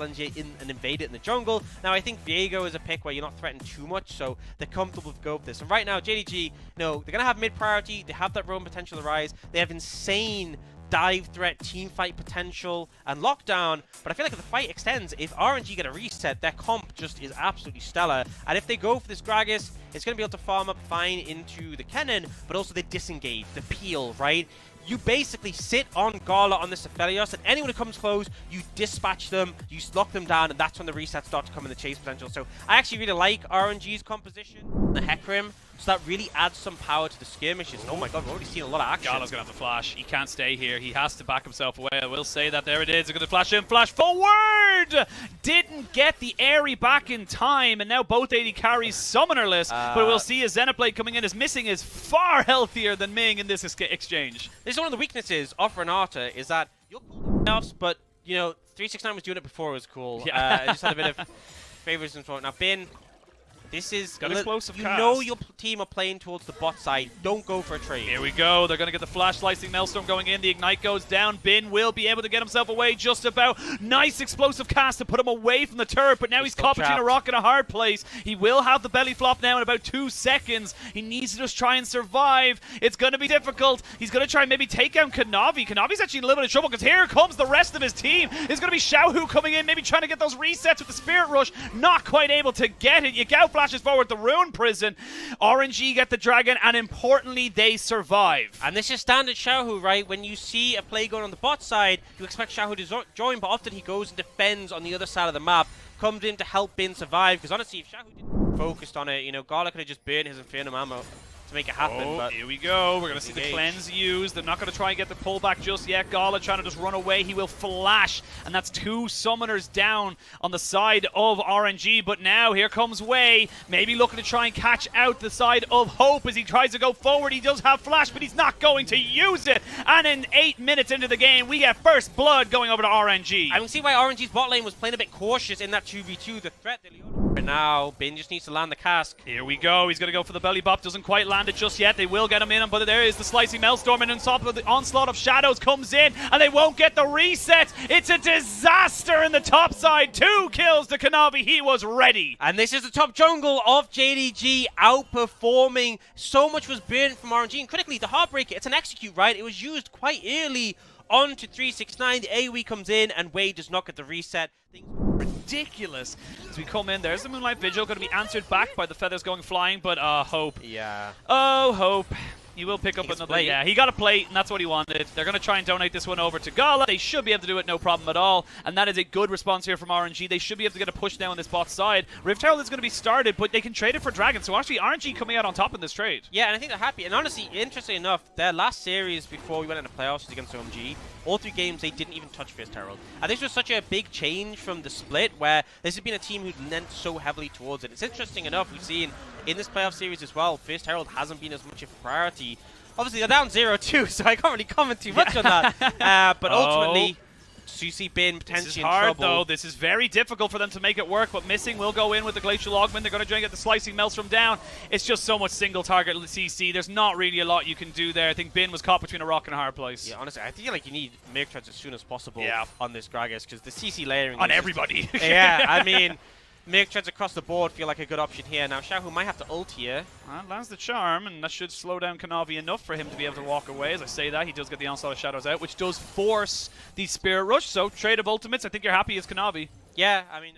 challenge it in and invade it in the jungle. Now, I think Viego is a pick where you're not threatened too much, so they're comfortable with go with this. And right now, JDG, you know, they're going to have mid priority. They have that roam potential to rise. They have insane dive threat, team fight potential, and lockdown. But I feel like if the fight extends, if RNG get a reset, their comp just is absolutely stellar. And if they go for this Gragas, it's going to be able to farm up fine into the Kennen, but also they disengage, the peel, right? You basically sit on Gala on this Aphelios, and anyone who comes close, you dispatch them, you lock them down, and that's when the resets start to come in the chase potential. So I actually really like RNG's composition, the Hecarim, so that really adds some power to the skirmishes. Oh my god, we've already seen a lot of action. Gala's going to have to flash. He can't stay here. He has to back himself away. I will say that. There it is. They're going to flash in. Flash forward! Didn't get the Airy back in time, and now both AD carries summonerless. But we'll see as Xenoblade coming in as missing is far healthier than Ming in this exchange. This is one of the weaknesses of Renata, is that you'll call playoffs, but, you know, 369 was doing it before it was cool. Yeah. It just had a bit of favoritism for it. Now, Bin, this is... Got explosive you cast. know your team are playing towards the bot side. Don't go for a trade. Here we go. They're going to get the flash slicing Maelstrom going in. The ignite goes down. Bin will be able to get himself away just about. Nice explosive cast to put him away from the turret, but now he's caught between a rock and a hard place. He will have the belly flop now in about 2 seconds. He needs to just try and survive. It's going to be difficult. He's going to try and maybe take out Kanavi. Kanavi's actually in a little bit of trouble because here comes the rest of his team. It's going to be Xiaohu coming in, maybe trying to get those resets with the Spirit Rush. Not quite able to get it. Yagao flashes forward the Ruin Prison. RNG get the Dragon, and importantly, they survive. And this is standard Xiaohu, right? When you see a play going on the bot side, you expect Xiaohu to join, but often he goes and defends on the other side of the map, comes in to help Bin survive, because honestly, if Xiaohu didn't focused on it, you know, Gala could have just burned his Infernum ammo to make it happen. But here we go. We're going to see the cleanse used. They're not going to try and get the pullback just yet. Gala trying to just run away. He will flash, and that's 2 summoners down on the side of RNG. But now here comes Wei, maybe looking to try and catch out the side of Hope as he tries to go forward. He does have flash, but he's not going to use it. And in 8 minutes into the game, we get first blood going over to RNG. I can see why RNG's bot lane was playing a bit cautious in that 2v2. The threat that right now, Bin just needs to land the cask. Here we go. He's going to go for the belly bop. Doesn't quite land it just yet. They will get him in, but there is the slicing Maelstrom, and on top of the onslaught of shadows comes in, and they won't get the reset. It's a disaster in the top side. 2 kills to Kanavi. He was ready. And this is the top jungle of JDG outperforming. So much was burnt from RNG, and critically, the Heartbreaker, it's an execute, right? It was used quite early on to 369. The AoE comes in, and Wade does not get the reset. Ridiculous. As we come in, there's the Moonlight Vigil, going to be answered back by the feathers going flying, but Hope. Yeah. Oh, Hope. He will pick up another. Yeah, he got a plate, and that's what he wanted. They're going to try and donate this one over to Gala. They should be able to do it no problem at all, and that is a good response here from RNG. They should be able to get a push down on this bot side. Rift Herald is going to be started, but they can trade it for Dragon, so actually RNG coming out on top in this trade. Yeah, and I think they're happy. And honestly, interestingly enough, their last series before we went into playoffs was against OMG. All 3 games, they didn't even touch First Herald. And this was such a big change from the split, where this has been a team who lent so heavily towards it. It's interesting enough, we've seen in this playoff series as well, First Herald hasn't been as much of a priority. Obviously, they're down 0-2, so I can't really comment too much on that. But ultimately, Susi Bin potentially this is in hard, trouble. though. This is very difficult for them to make it work, but Missing will go in with the Glacial Augment. They're going to try and get the Slicing Maelstrom down. It's just so much single target CC. There's not really a lot you can do there. I think Bin was caught between a rock and a hard place. Yeah, honestly, I feel like you need Merc Treads as soon as possible Yeah. on this Gragas, because the CC layering on is everybody. Yeah, I mean, Merc Treads across the board feel like a good option here. Now, Xiaohu might have to ult here. Lands the charm, and that should slow down Kanavi enough for him to be able to walk away. As I say that, he does get the Onslaught of Shadows out, which does force the Spirit Rush. So, trade of ultimates. I think you're happy as Kanavi. Yeah, I mean,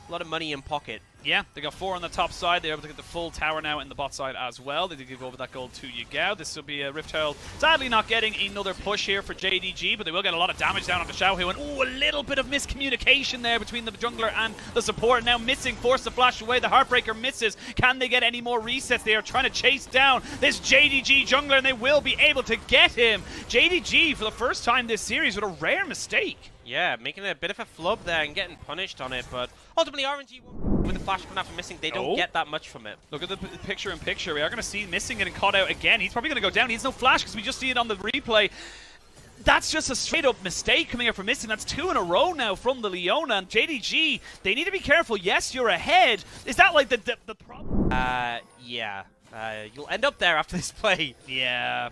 a lot of money in pocket. Yeah, they got 4 on the top side. They're able to get the full tower now in the bot side as well. They did give over that gold to Yagao. This will be a Rift Herald. Sadly not getting another push here for JDG, but they will get a lot of damage down onto Xiaohu. And ooh, a little bit of miscommunication there between the jungler and the support. Now Missing, forced to flash away. The Heartbreaker misses. Can they get any more resets? They are trying to chase down this JDG jungler, and they will be able to get him. JDG, for the first time this series, with a rare mistake. Yeah, making a bit of a flub there and getting punished on it, but ultimately RNG with the flash coming out from Missing, they don't get that much from it. Look at the picture-in-picture. We are going to see Missing getting caught out again. He's probably going to go down. He has no flash because we just see it on the replay. That's just a straight-up mistake coming out from Missing. That's 2 in a row now from the Leona. And JDG, they need to be careful. Yes, you're ahead. Is that like the problem? Yeah. You'll end up there after this play. Yeah,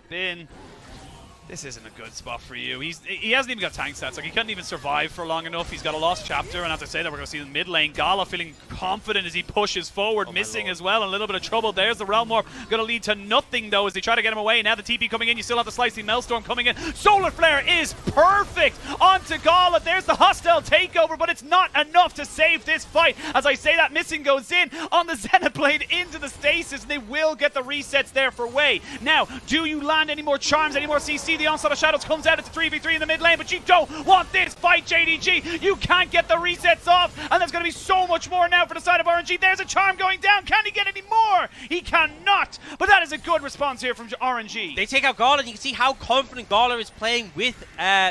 This isn't a good spot for you. He hasn't even got tank stats. Like, he couldn't even survive for long enough. He's got a lost chapter, and as I say that, we're going to see the mid lane. Gala feeling confident as he pushes forward, missing as well, a little bit of trouble. There's the Realm Warp, going to lead to nothing though as they try to get him away. Now the TP coming in, you still have the Slicing Maelstrom coming in. Solar Flare is perfect onto Gala. There's the hostile takeover, but it's not enough to save this fight. As I say that, missing goes in on the Xenoblade into the stasis, and they will get the resets there for Wei. Now, do you land any more charms, any more CC? The Onslaught of Shadows comes out. It's a 3v3 in the mid lane, but you don't want this fight, JDG. You can't get the resets off, and there's going to be so much more now for the side of RNG. There's a charm going down. Can he get any more? He cannot, but that is a good response here from RNG. They take out Gala, and you can see how confident Gala is playing with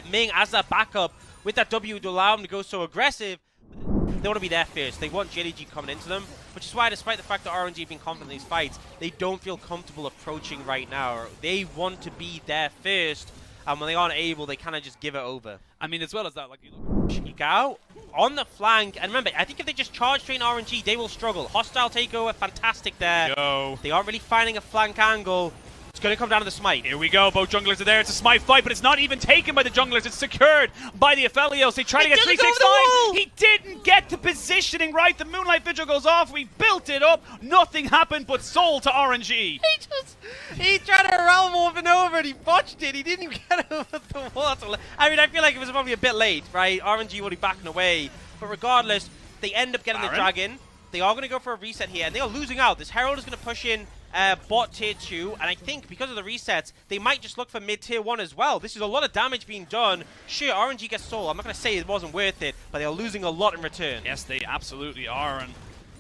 Ming as that backup, with that W to allow him to go so aggressive. They want to be there first. They want JDG coming into them, which is why, despite the fact that RNG have been confident in these fights, they don't feel comfortable approaching right now. They want to be there first, and when they aren't able, they kind of just give it over. I mean, as well as that, like, you look. Shikao on the flank, and remember, I think if they just charge train RNG, they will struggle. Hostile takeover, fantastic there. Yo. They aren't really finding a flank angle. It's going to come down to the smite. Here we go. Both junglers are there. It's a smite fight, but it's not even taken by the junglers. It's secured by the Aphelios. They try to get 369. He didn't get the positioning right. The Moonlight Vigil goes off. We built it up. Nothing happened but soul to RNG. He tried to realm warping over and he botched it. He didn't even get over the water. I mean, I feel like it was probably a bit late, right? RNG would be backing away. But regardless, they end up getting the dragon. They are going to go for a reset here, and they are losing out. This Herald is going to push in bot tier 2, and I think because of the resets, they might just look for mid tier 1 as well. This is a lot of damage being done. Sure, RNG gets soul. I'm not going to say it wasn't worth it, but they are losing a lot in return. Yes, they absolutely are, and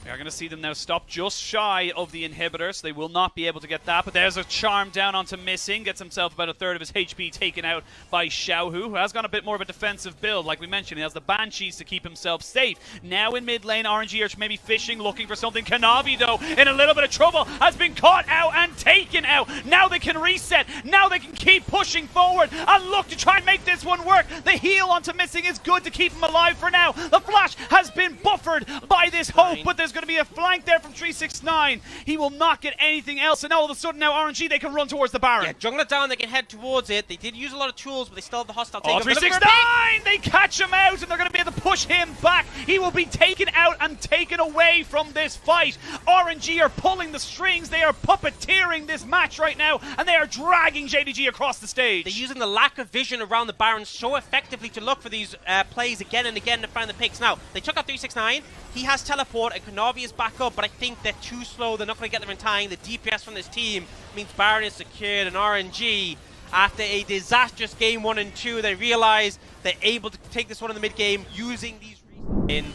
we are going to see them now stop just shy of the inhibitor, so they will not be able to get that. But there's a charm down onto Missing, gets himself about a third of his HP taken out by Xiaohu, who has gone a bit more of a defensive build. Like we mentioned, he has the Banshees to keep himself safe. Now in mid lane, RNG are maybe fishing, looking for something. Kanavi, though, in a little bit of trouble, has been caught out and taken out. Now they can reset. Now they can keep pushing forward and look to try and make this one work. The heal onto Missing is good to keep him alive for now. The flash has been buffered by this hope, but there's going to be a flank there from 369. He will not get anything else, and all of a sudden now RNG, they can run towards the Baron. Yeah, jungler down, they can head towards it. They did use a lot of tools, but they still have the hostile takeover. Oh, 369! They catch him out, and they're going to be able to push him back. He will be taken out and taken away from this fight. RNG are pulling the strings. They are puppeteering this match right now, and they are dragging JDG across the stage. They're using the lack of vision around the Baron so effectively to look for these plays again and again to find the picks. Now, they took out 369. He has teleport, and Kanavi is back up, but I think they're too slow. They're not going to get them in time. The DPS from this team means Baron is secured, and RNG, after a disastrous game 1 and 2, they realize they're able to take this one in the mid game using these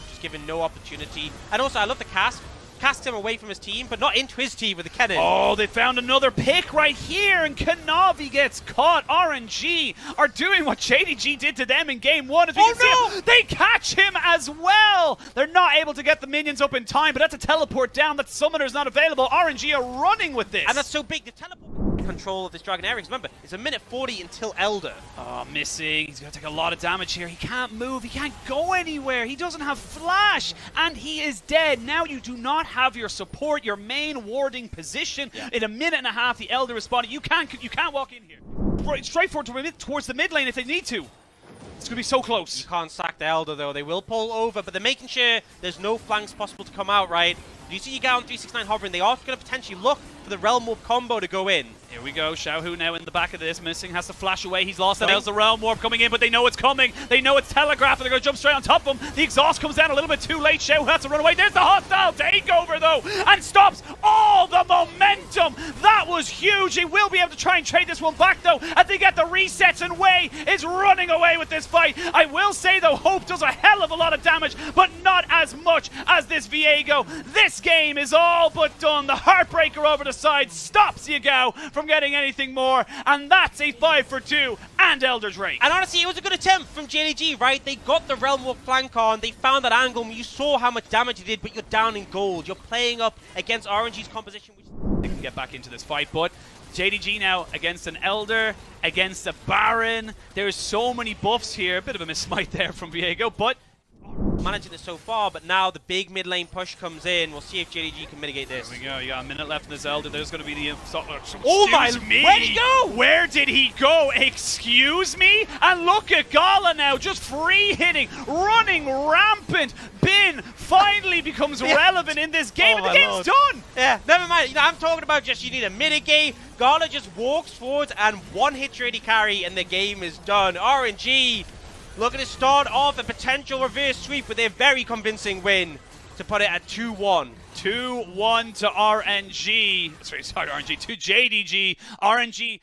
just given no opportunity. And also, I love the cast. Cast him away from his team, but not into his team with the cannon. Oh, they found another pick right here, and Kanavi gets caught. RNG are doing what JDG did to them in game 1. As we can see, they catch him as well. They're not able to get the minions up in time, but that's a teleport down. That summoner's not available. RNG are running with this. And that's so big. The teleport control of this dragon area. Remember, it's a minute 40 until Elder. Oh, Missing. He's going to take a lot of damage here. He can't move. He can't go anywhere. He doesn't have flash, and he is dead. Now you do not have your support, your main warding position. In a minute and a half, the Elder responded. You can't walk in here. Straight forward towards the mid lane if they need to. It's going to be so close. You can't sack the Elder, though. They will pull over, but they're making sure there's no flanks possible to come out, right? You see you get on 369 hovering. They are going to potentially look for the Realm Warp combo to go in. Here we go. Xiaohu now in the back of this. Missing has to flash away. He's lost it. There's the Realm Warp coming in, but they know it's coming. They know it's telegraphed, and they're going to jump straight on top of him. The exhaust comes down a little bit too late. Xiaohu has to run away. There's the hostile takeover, though, and stops all the momentum. That was huge. He will be able to try and trade this one back, though, as they get the resets, and Wei is running away with this fight. I will say, though, Hope does a hell of a lot of damage, but not as much as this Viego. This game is all but done. The Heartbreaker over the side stops Yagao from getting anything more, and that's a 5 for 2 and Elder's Rake. And honestly, it was a good attempt from JDG, right? They got the Realm Warp flank on, they found that angle, you saw how much damage you did, but you're down in gold. You're playing up against RNG's composition. They can get back into this fight, but JDG now against an Elder, against a Baron. There's so many buffs here. A bit of a missmite there from Viego, but managing this so far, but now the big mid lane push comes in. We'll see if JDG can mitigate this. There we go. You got a minute left in this Elder. There's going to be the... Oh my... Where'd he go? Where did he go? Excuse me? And look at Gala now, just free hitting, running rampant. Bin finally becomes relevant in this game, and the game's done. Yeah, never mind. You know, I'm talking about just you need a mitigate. Gala just walks forwards and one hit your AD carry, and the game is done. RNG looking to start off a potential reverse sweep with a very convincing win to put it at 2-1. 2-1 to RNG. Sorry, RNG. To JDG. RNG